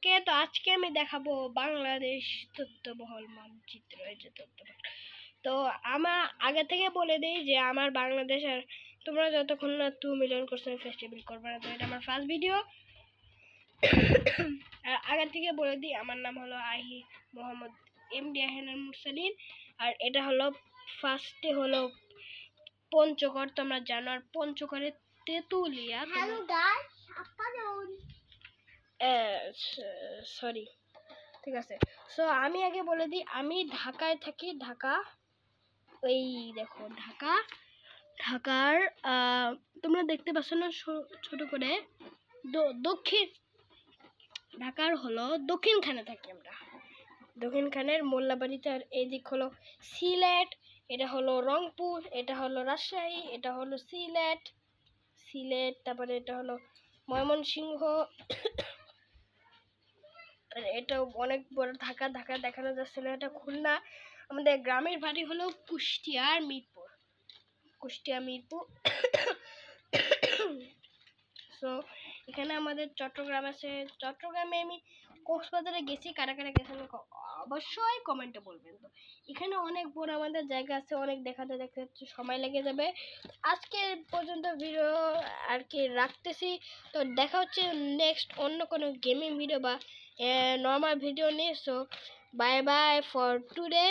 ওকে, তো আজকে আমি দেখাবো বাংলাদেশ তথ্যবহল মানচিত্র। এই যে তথ্যবহল, তো আমার আগে থেকে বলে দিই যে আমার বাংলাদেশের তোমরা যতক্ষণ না 2 মিলিয়ন কোশ্চেন ফেস্টিভ্যাল করবে না, তো এটা আমার ফার্স্ট ভিডিও। আর আগে থেকে বলে দিই, আমার নাম হলো আহি মোহাম্মদ এমডি আহনান মুরসালিন। আর এটা হলো ফার্স্টে হলো পঞ্চগড়, তোমরা জানো। আর পঞ্চগড়ের তেঁতুলিয়া, সরি, ঠিক আছে। সো আমি আগে বলে দিই, আমি ঢাকায় থাকি। ঢাকা, ওই দেখো ঢাকার তোমরা দেখতে পাচ্ছ না ছোট করে, দক্ষিণ ঢাকার হলো দক্ষিণখানে থাকি আমরা, দক্ষিণখানের মোল্লাবাড়িতে। আর এইদিক হলো সিলেট, এটা হলো রংপুর, এটা হলো রাজশাহী, এটা হলো সিলেট, তারপরে এটা হলো ময়মনসিংহ। এটা অনেক বড় ঢাকা দেখানো যাচ্ছে না, এটা খুলনা। আমাদের গ্রামের বাড়ি হলো কুষ্টিয়া মিরপুর। সো এখানে আমাদের চট্টগ্রাম আছে। চট্টগ্রামে আমি কক্সবাজারে গেছি, কারা কারা গেছেন অবশ্যই কমেন্টে বলবেন। তো এখানে অনেক বড় আমাদের জায়গা আছে, অনেক দেখাতে সময় লেগে যাবে। আজকে পর্যন্ত ভিডিও আর কি রাখতেছি। তো দেখা হচ্ছে নেক্সট অন্য কোনো গেমিং ভিডিও বা নর্মাল ভিডিও নিয়ে। So bye bye for today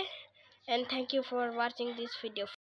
and thank you for watching this video.